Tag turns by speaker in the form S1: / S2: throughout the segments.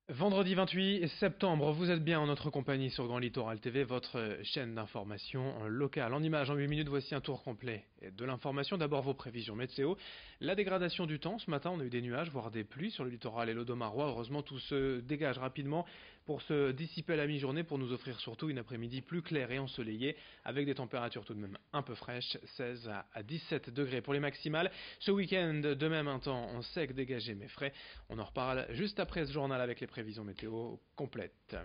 S1: Vendredi 28 septembre, vous êtes bien en notre compagnie sur Grand Littoral TV, votre chaîne d'information locale. En images, en 8 minutes, voici un tour complet de l'information. D'abord vos prévisions météo. La dégradation du temps, ce matin on a eu des nuages, voire des pluies sur le littoral et l'Audomarois. Heureusement tout se dégage rapidement pour se dissiper à la mi-journée, pour nous offrir surtout une après-midi plus claire et ensoleillée, avec des températures tout de même un peu fraîches, 16 à 17 degrés pour les maximales. Ce week-end, de même un temps en sec, dégagé mais frais. On en reparle juste après ce journal avec les prévisions météo complètes.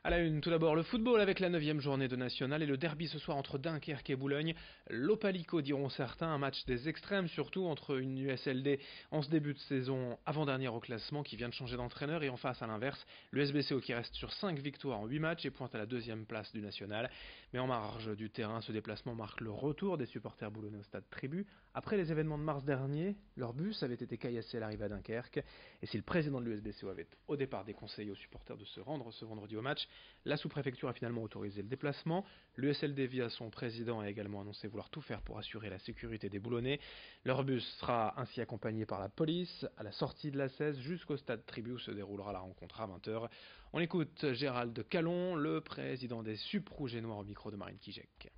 S1: À la une, tout d'abord, le football avec la 9e journée de National et le derby ce soir entre Dunkerque et Boulogne. L'Opalico diront certains, un match des extrêmes, surtout entre une USLD en ce début de saison avant-dernière au classement qui vient de changer d'entraîneur et en face à l'inverse, le SBCO qui reste sur 5 victoires en 8 matchs et pointe à la 2e place du National. Mais en marge du terrain, ce déplacement marque le retour des supporters boulonnais au stade Tribu. Après les événements de mars dernier, leur bus avait été caillassé à l'arrivée à Dunkerque et si le président de l'USBCO avait au départ déconseillé aux supporters de se rendre ce vendredi au match, la sous-préfecture a finalement autorisé le déplacement. L'USLD, via son président, a également annoncé vouloir tout faire pour assurer la sécurité des Boulonnais. Leur bus sera ainsi accompagné par la police à la sortie de la 16 jusqu'au stade Tribu où se déroulera la rencontre à 20h. On écoute Gérald Calon, le président des Sup Rouges et Noirs au micro de Marine Kijek.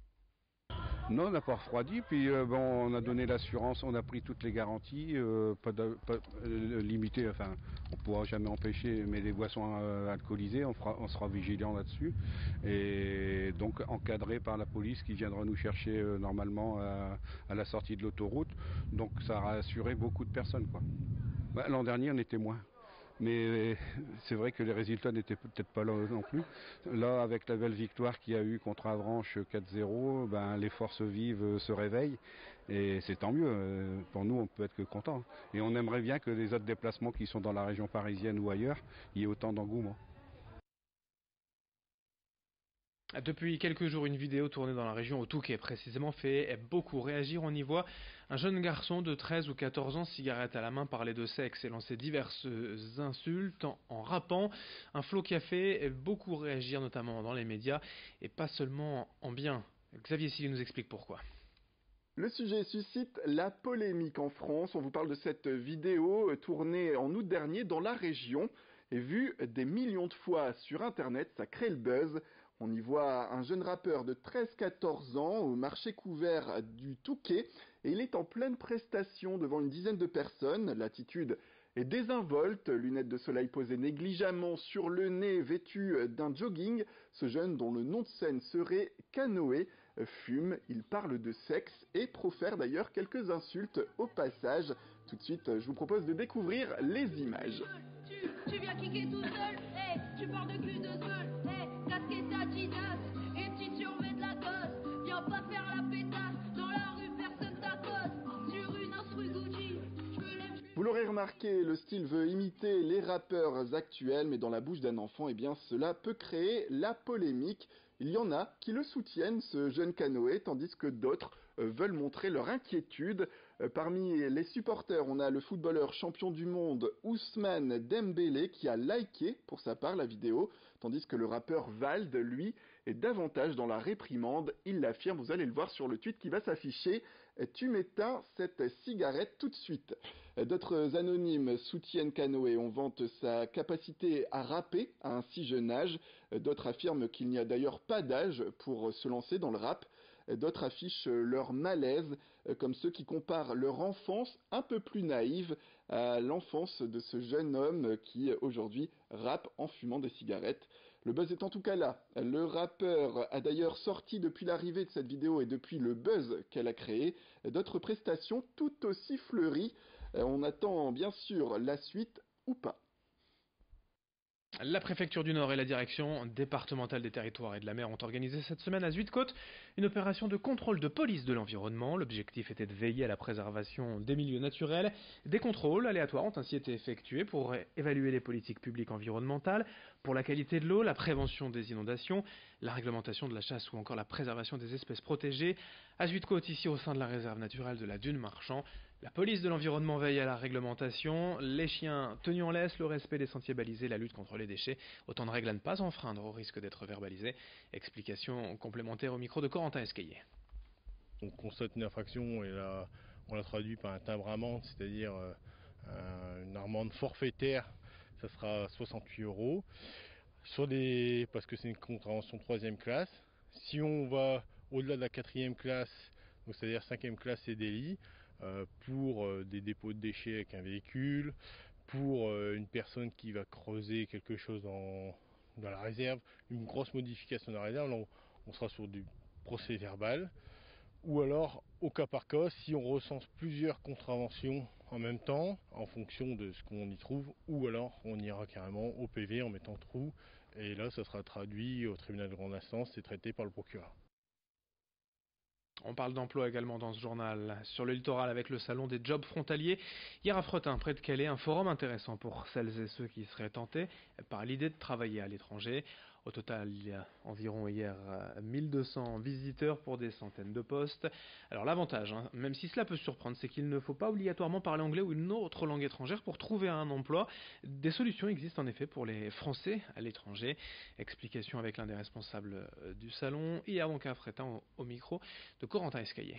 S2: Non, on n'a pas refroidi, puis on a donné l'assurance, on a pris toutes les garanties, pas limité, enfin on ne pourra jamais empêcher, mais les boissons alcoolisées, on sera vigilant là-dessus, et donc encadré par la police qui viendra nous chercher normalement à la sortie de l'autoroute, donc ça a rassuré beaucoup de personnes, quoi. L'an dernier on était moins. Mais c'est vrai que les résultats n'étaient peut-être pas là non plus. Là, avec la belle victoire qu'il y a eu contre Avranches 4-0, les forces vives se réveillent et c'est tant mieux. Pour nous, on peut être que content. Et on aimerait bien que les autres déplacements qui sont dans la région parisienne ou ailleurs, il y ait autant d'engouement.
S1: Depuis quelques jours, une vidéo tournée dans la région au Touquet précisément fait beaucoup réagir. On y voit un jeune garçon de 13 ou 14 ans, cigarette à la main, parler de sexe et lancer diverses insultes en rappant. Un flot qui a fait beaucoup réagir, notamment dans les médias, et pas seulement en bien. Xavier Silly nous explique pourquoi.
S3: Le sujet suscite la polémique en France. On vous parle de cette vidéo tournée en août dernier dans la région et vue des millions de fois sur Internet. Ça crée le buzz. On y voit un jeune rappeur de 13-14 ans au marché couvert du Touquet et il est en pleine prestation devant une dizaine de personnes. L'attitude est désinvolte, lunettes de soleil posées négligemment sur le nez, vêtu d'un jogging. Ce jeune, dont le nom de scène serait Canoë, fume, il parle de sexe et profère d'ailleurs quelques insultes au passage. Tout de suite, je vous propose de découvrir les images.
S4: Tu viens kicker tout seul, hey, tu parles de cul de seul, hey, casquette Adidas, et petite survêt de la gosse, viens pas faire la pétasse, dans la rue personne t'accoste, sur une instru Gucci, je me lève.
S3: Vous l'aurez remarqué, le style veut imiter les rappeurs actuels, mais dans la bouche d'un enfant, eh bien cela peut créer la polémique. Il y en a qui le soutiennent, ce jeune Canoë, tandis que d'autres veulent montrer leur inquiétude. Parmi les supporters, on a le footballeur champion du monde Ousmane Dembélé qui a liké pour sa part la vidéo, tandis que le rappeur Vald, lui, est davantage dans la réprimande. Il l'affirme, vous allez le voir sur le tweet qui va s'afficher. Tu m'éteins cette cigarette tout de suite. D'autres anonymes soutiennent Canoë. On vante sa capacité à rapper à un si jeune âge. D'autres affirment qu'il n'y a d'ailleurs pas d'âge pour se lancer dans le rap. D'autres affichent leur malaise, comme ceux qui comparent leur enfance un peu plus naïve à l'enfance de ce jeune homme qui aujourd'hui rappe en fumant des cigarettes. Le buzz est en tout cas là. Le rappeur a d'ailleurs sorti depuis l'arrivée de cette vidéo et depuis le buzz qu'elle a créé d'autres prestations tout aussi fleuries. On attend bien sûr la suite ou pas.
S1: La préfecture du Nord et la direction départementale des territoires et de la mer ont organisé cette semaine à Zuidcote une opération de contrôle de police de l'environnement. L'objectif était de veiller à la préservation des milieux naturels. Des contrôles aléatoires ont ainsi été effectués pour évaluer les politiques publiques environnementales, pour la qualité de l'eau, la prévention des inondations, la réglementation de la chasse ou encore la préservation des espèces protégées. À Zuidcote, ici au sein de la réserve naturelle de la Dune Marchand, la police de l'environnement veille à la réglementation, les chiens tenus en laisse, le respect des sentiers balisés, la lutte contre les déchets, autant de règles à ne pas enfreindre au risque d'être verbalisées. Explication complémentaire au micro de Corentin Escaillé.
S5: On constate une infraction et là, on la traduit par un timbre amende, c'est-à-dire une amende forfaitaire ça sera 68 €. Parce que c'est une contravention 3e classe. Si on va au-delà de la 4e classe, donc c'est-à-dire 5e classe et délit, pour des dépôts de déchets avec un véhicule, pour une personne qui va creuser quelque chose dans la réserve, une grosse modification de la réserve, là on sera sur du procès verbal. Ou alors, au cas par cas, si on recense plusieurs contraventions en même temps, en fonction de ce qu'on y trouve, ou alors on ira carrément au PV en mettant trou, et là ça sera traduit au tribunal de grande instance et traité par le procureur.
S1: On parle d'emploi également dans ce journal. Sur le littoral avec le salon des jobs frontaliers, hier à Fretin, près de Calais, un forum intéressant pour celles et ceux qui seraient tentés par l'idée de travailler à l'étranger. Au total, il y a environ hier 1200 visiteurs pour des centaines de postes. Alors l'avantage, même si cela peut surprendre, c'est qu'il ne faut pas obligatoirement parler anglais ou une autre langue étrangère pour trouver un emploi. Des solutions existent en effet pour les Français à l'étranger. Explication avec l'un des responsables du salon, hier donc à Fretin au micro de Corentin Escaillé.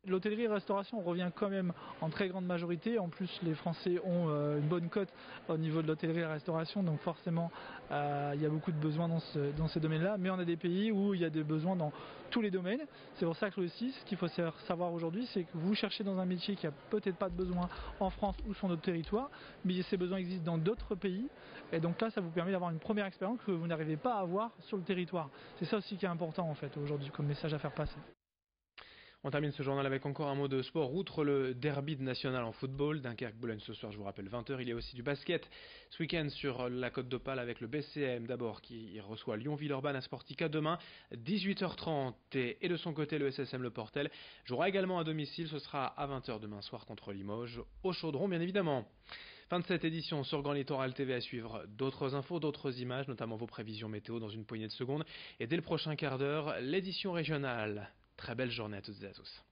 S6: L'hôtellerie-restauration revient quand même en très grande majorité. En plus, les Français ont une bonne cote au niveau de l'hôtellerie-restauration, donc forcément, il y a beaucoup de besoins dans ces domaines-là. Mais on a des pays où il y a des besoins dans tous les domaines. C'est pour ça que aussi, ce qu'il faut savoir aujourd'hui, c'est que vous cherchez dans un métier qui a peut-être pas de besoin en France ou sur notre territoire, mais ces besoins existent dans d'autres pays. Et donc là, ça vous permet d'avoir une première expérience que vous n'arrivez pas à avoir sur le territoire. C'est ça aussi qui est important en fait aujourd'hui comme message à faire passer.
S1: On termine ce journal avec encore un mot de sport. Outre le derby national en football, Dunkerque-Boulogne ce soir, je vous rappelle 20h, il y a aussi du basket. Ce week-end sur la Côte d'Opale avec le BCM d'abord qui reçoit Lyon-Villeurbanne à Sportica demain 18h30 et de son côté le SSM Le Portel jouera également à domicile, ce sera à 20h demain soir contre Limoges au Chaudron bien évidemment. Fin de cette édition sur Grand Littoral TV à suivre. D'autres infos, d'autres images, notamment vos prévisions météo dans une poignée de secondes. Et dès le prochain quart d'heure, l'édition régionale. Très belle journée à toutes et à tous.